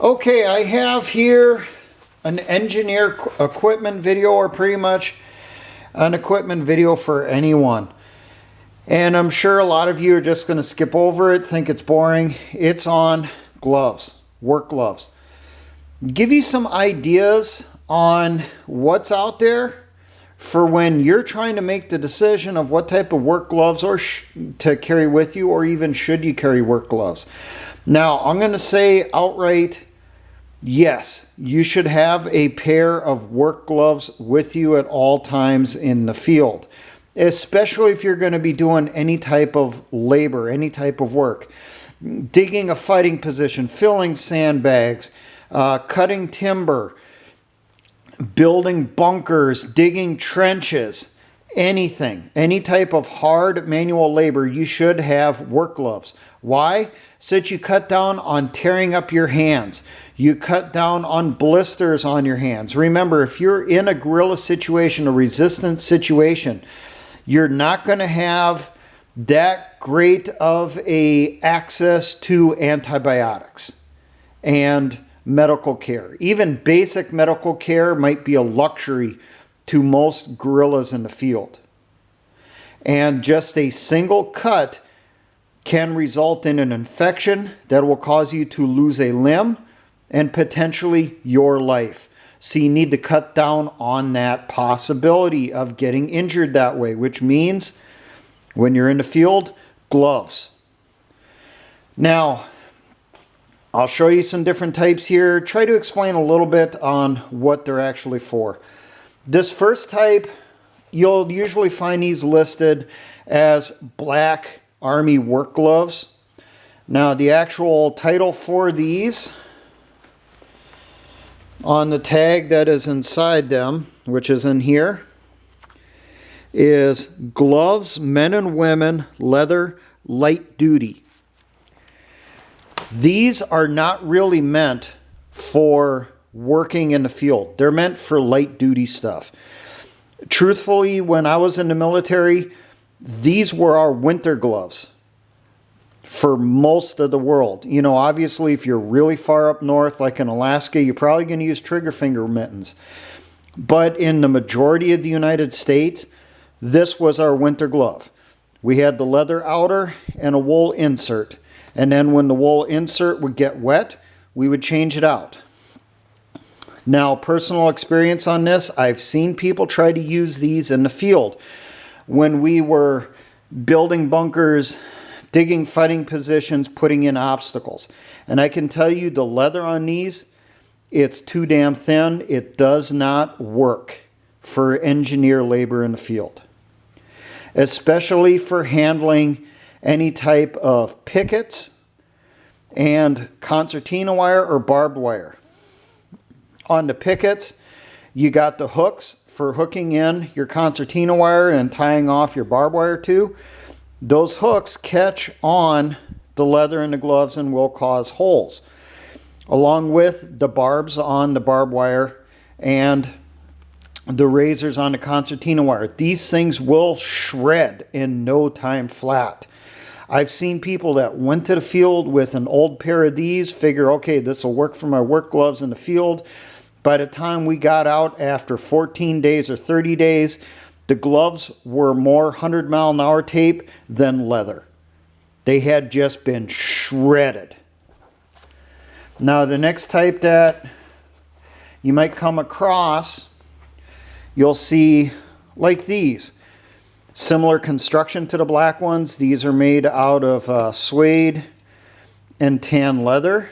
Okay, I have here an engineer equipment video, or pretty much an equipment video for anyone. And I'm sure a lot of you are just going to skip over it, think it's boring. It's on gloves, work gloves. Give you some ideas on what's out there for when you're trying to make the decision of what type of work gloves to carry with you, or even should you carry work gloves. Now, I'm going to say outright, yes, you should have a pair of work gloves with you at all times in the field, especially if you're going to be doing any type of labor, any type of work. Digging a fighting position, filling sandbags, cutting timber, building bunkers, digging trenches, anything, any type of hard manual labor, you should have work gloves. Why? So that you cut down on tearing up your hands. You cut down on blisters on your hands. Remember, if you're in a guerrilla situation, a resistance situation, you're not going to have that great of a access to antibiotics and medical care. Even basic medical care might be a luxury to most guerrillas in the field. And just a single cut can result in an infection that will cause you to lose a limb and potentially your life. So you need to cut down on that possibility of getting injured that way, which means when you're in the field, gloves. Now, I'll show you some different types here. Try to explain a little bit on what they're actually for. This first type, you'll usually find these listed as black Army work gloves. Now, the actual title for these on the tag that is inside them, which is in here, is Gloves Men and Women Leather Light Duty. These are not really meant for working in the field. They're meant for light duty stuff. Truthfully, when I was in the military, these were our winter gloves for most of the world. You know, obviously, if you're really far up north, like in Alaska, you're probably going to use trigger finger mittens. But in the majority of the United States, this was our winter glove. We had the leather outer and a wool insert. And then when the wool insert would get wet, we would change it out. Now, personal experience on this, I've seen people try to use these in the field. When we were building bunkers, digging fighting positions, putting in obstacles. And I can tell you the leather on these, it's too damn thin. It does not work for engineer labor in the field. Especially for handling any type of pickets and concertina wire or barbed wire. On the pickets, you got the hooks for hooking in your concertina wire and tying off your barbed wire to. Those hooks catch on the leather in the gloves and will cause holes, along with the barbs on the barbed wire and the razors on the concertina wire. These things will shred in no time flat. I've seen people that went to the field with an old pair of these, figure, okay, this will work for my work gloves in the field. By the time we got out after 14 days or 30 days, the gloves were more 100-mile-an-hour tape than leather. They had just been shredded. Now, the next type that you might come across, you'll see like these. Similar construction to the black ones. These are made out of suede and tan leather.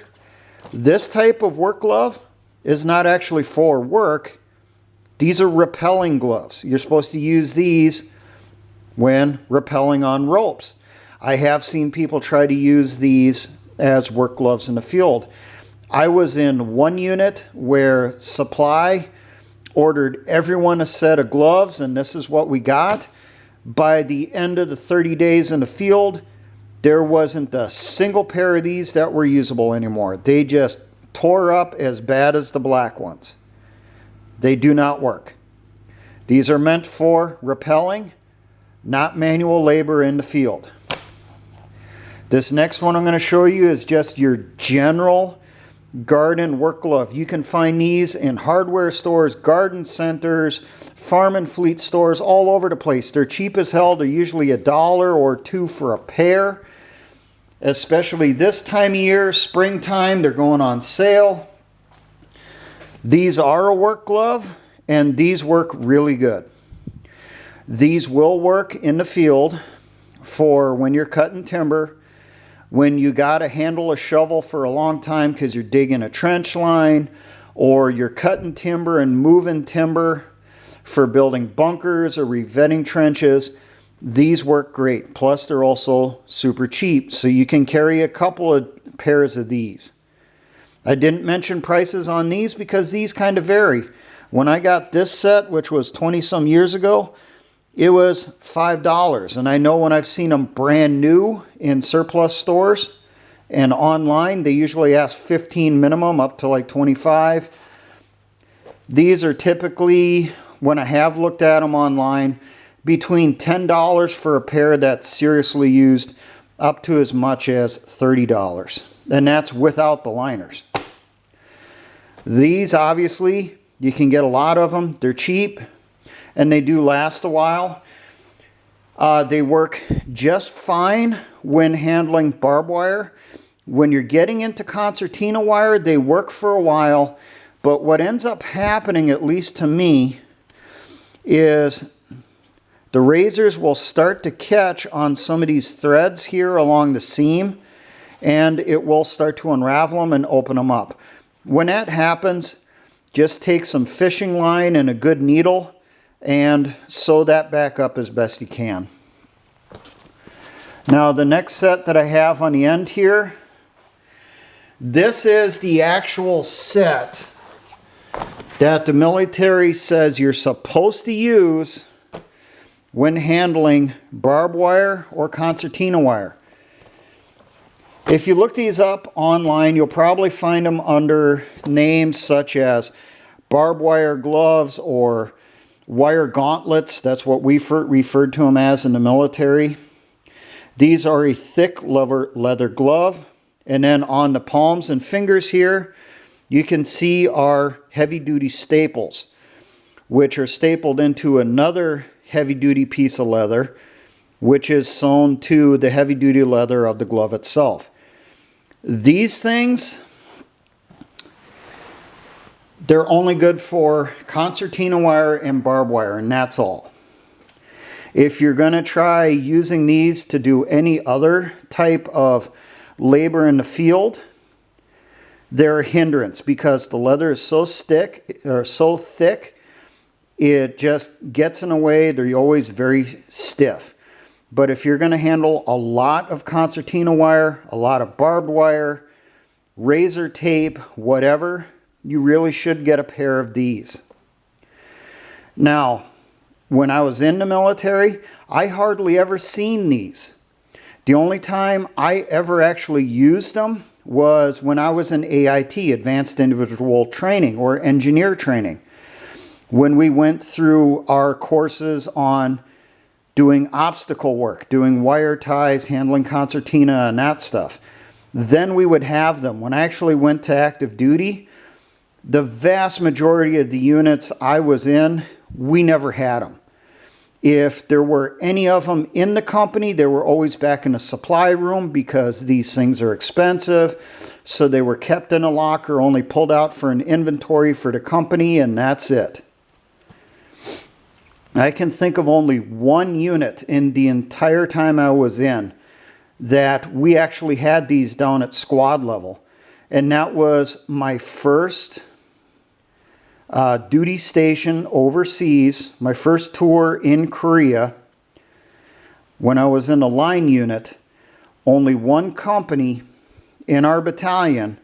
This type of work glove is not actually for work. These are repelling gloves. You're supposed to use these when rappelling on ropes. I have seen people try to use these as work gloves in the field. I was in one unit where supply ordered everyone a set of gloves, and this is what we got. By the end of the 30 days in the field, there wasn't a single pair of these that were usable anymore. They just tore up as bad as the black ones. They do not work. These are meant for rappelling, not manual labor in the field. This next one I'm going to show you is just your general garden work glove. You can find these in hardware stores, garden centers, farm and fleet stores, all over the place. They're cheap as hell. They're usually $1 or $2 for a pair. Especially this time of year, springtime, they're going on sale. These are a work glove, and these work really good. These will work in the field for when you're cutting timber, when you got to handle a shovel for a long time because you're digging a trench line, or you're cutting timber and moving timber for building bunkers or revetting trenches. These work great. Plus, they're also super cheap, so you can carry a couple of pairs of these. I didn't mention prices on these because these kind of vary. When I got this set, which was 20 some years ago, it was $5. And I know when I've seen them brand new in surplus stores and online, they usually ask $15 minimum, up to like $25. These are typically, when I have looked at them online, between $10 for a pair that's seriously used, up to as much as $30. And that's without the liners. These, obviously, you can get a lot of them. They're cheap, and they do last a while. They work just fine when handling barbed wire. When you're getting into concertina wire, they work for a while, but what ends up happening, at least to me, is the razors will start to catch on some of these threads here along the seam, and it will start to unravel them and open them up. When that happens, just take some fishing line and a good needle and sew that back up as best you can. Now, the next set that I have on the end here, this is the actual set that the military says you're supposed to use when handling barbed wire or concertina wire. If you look these up online, you'll probably find them under names such as barbed wire gloves or wire gauntlets. That's what we referred to them as in the military. These are a thick leather glove. And then on the palms and fingers here, you can see our heavy-duty staples, which are stapled into another heavy-duty piece of leather, which is sewn to the heavy-duty leather of the glove itself. These things, they're only good for concertina wire and barbed wire, and that's all. If you're going to try using these to do any other type of labor in the field, they're a hindrance because the leather is so thick, it just gets in the way. They're always very stiff. But if you're going to handle a lot of concertina wire, a lot of barbed wire, razor tape, whatever, you really should get a pair of these. Now, when I was in the military, I hardly ever seen these. The only time I ever actually used them was when I was in AIT, Advanced Individual Training, or engineer training. When we went through our courses on doing obstacle work, doing wire ties, handling concertina, and that stuff. Then we would have them. When I actually went to active duty, the vast majority of the units I was in, we never had them. If there were any of them in the company, they were always back in the supply room because these things are expensive. So they were kept in a locker, only pulled out for an inventory for the company, and that's it. I can think of only one unit in the entire time I was in that we actually had these down at squad level. And that was my first duty station overseas, my first tour in Korea. When I was in a line unit, only one company in our battalion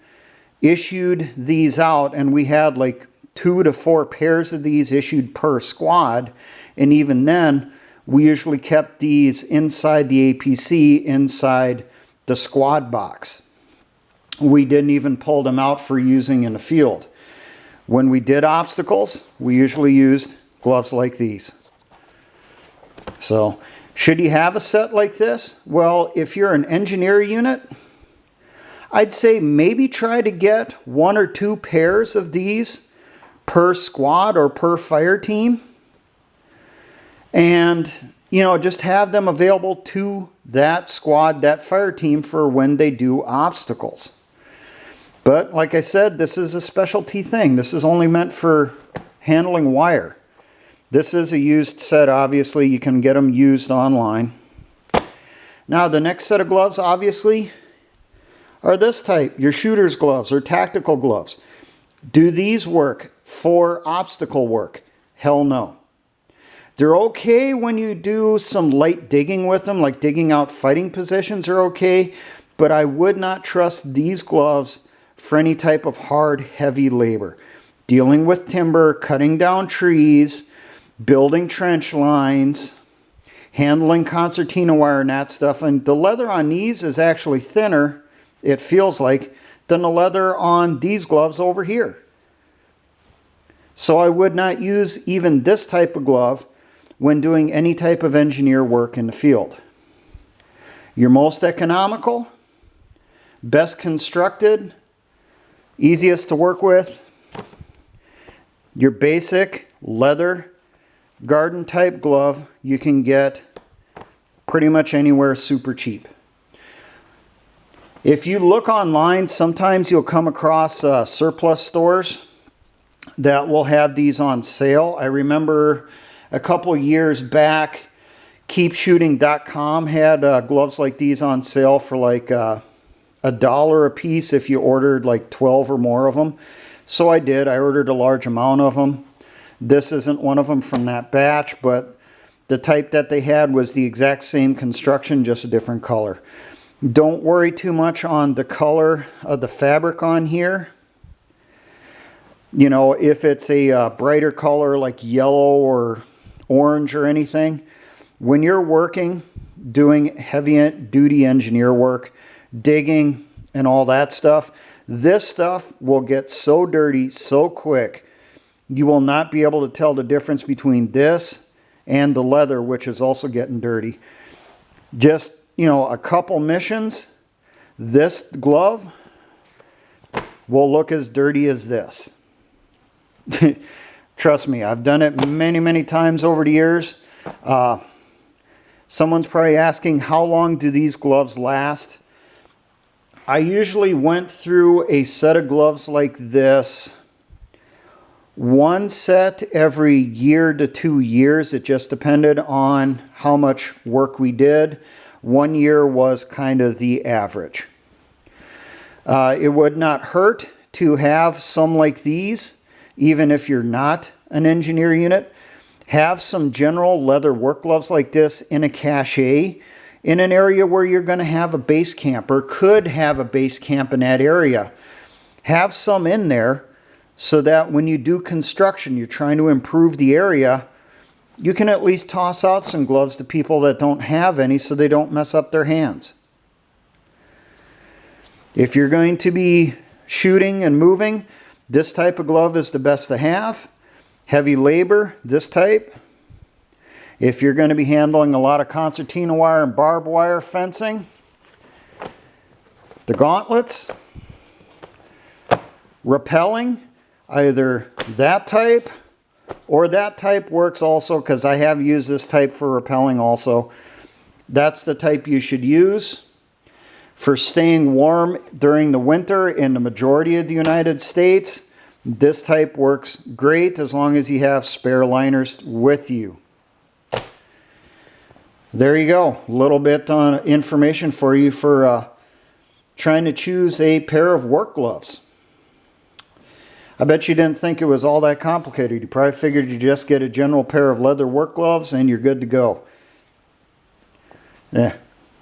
issued these out, and we had like 2 to 4 pairs of these issued per squad. And even then, we usually kept these inside the APC, inside the squad box. We didn't even pull them out for using in the field. When we did obstacles, we usually used gloves like these. So, should you have a set like this? Well, if you're an engineer unit, I'd say maybe try to get 1 or 2 pairs of these per squad or per fire team. And, you know, just have them available to that squad, that fire team for when they do obstacles. But like I said, this is a specialty thing. This is only meant for handling wire. This is a used set, obviously. You can get them used online. Now the next set of gloves, obviously, are this type, your shooter's gloves or tactical gloves. Do these work for obstacle work? Hell no. They're okay when you do some light digging with them, like digging out fighting positions are okay, but I would not trust these gloves for any type of hard, heavy labor. Dealing with timber, cutting down trees, building trench lines, handling concertina wire and that stuff. And the leather on these is actually thinner, it feels like, than the leather on these gloves over here. So I would not use even this type of glove when doing any type of engineer work in the field. Your most economical, best constructed, easiest to work with, your basic leather garden type glove you can get pretty much anywhere super cheap. If you look online, sometimes you'll come across surplus stores that will have these on sale. I remember a couple years back, keepshooting.com had gloves like these on sale for like $1 a piece if you ordered like 12 or more of them. So I did. I ordered a large amount of them. This isn't one of them from that batch, but the type that they had was the exact same construction, just a different color. Don't worry too much on the color of the fabric on here. You know, if it's a brighter color like yellow or orange or anything, when you're working, doing heavy duty engineer work, digging and all that stuff, this stuff will get so dirty so quick, you will not be able to tell the difference between this and the leather, which is also getting dirty. Just, you know, a couple missions, this glove will look as dirty as this. Trust me, I've done it many, many times over the years. Someone's probably asking, how long do these gloves last? I usually went through a set of gloves like this, one set every year to 2 years. It just depended on how much work we did. 1 year was kind of the average. It would not hurt to have some like these, even if you're not an engineer unit. Have some general leather work gloves like this in a cache in an area where you're going to have a base camp or could have a base camp in that area. Have some in there so that when you do construction, you're trying to improve the area, you can at least toss out some gloves to people that don't have any so they don't mess up their hands. If you're going to be shooting and moving, this type of glove is the best to have. Heavy labor, this type. If you're going to be handling a lot of concertina wire and barbed wire fencing, the gauntlets. Repelling, either that type or that type works also, because I have used this type for repelling also. That's the type you should use. For staying warm during the winter in the majority of the United States, this type works great as long as you have spare liners with you. There you go. A little bit on information for you for trying to choose a pair of work gloves. I bet you didn't think it was all that complicated. You probably figured you just get a general pair of leather work gloves and you're good to go. Yeah.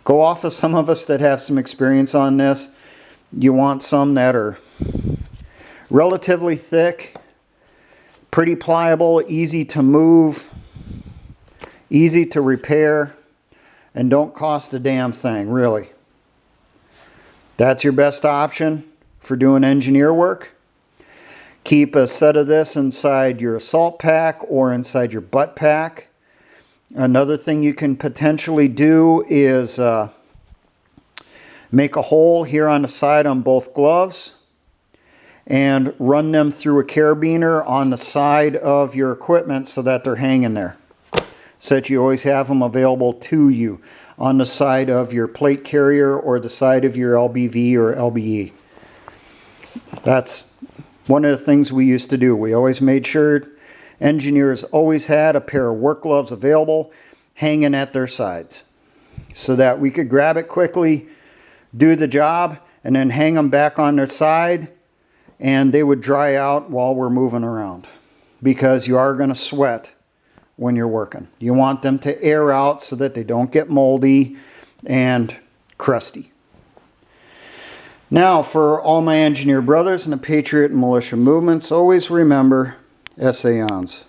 Go off of some of us that have some experience on this. You want some that are relatively thick, pretty pliable, easy to move, easy to repair, and don't cost a damn thing, really. That's your best option for doing engineer work. Keep a set of this inside your assault pack or inside your butt pack. Another thing you can potentially do is Make a hole here on the side on both gloves and run them through a carabiner on the side of your equipment so that they're hanging there. So that you always have them available to you on the side of your plate carrier or the side of your LBV or LBE. That's one of the things we used to do. We always made sure engineers always had a pair of work gloves available hanging at their sides so that we could grab it quickly, do the job, and then hang them back on their side, and they would dry out while we're moving around, because you are going to sweat when you're working. You want them to air out so that they don't get moldy and crusty. Now, for all my engineer brothers in the Patriot and Militia movements, always remember, essayons.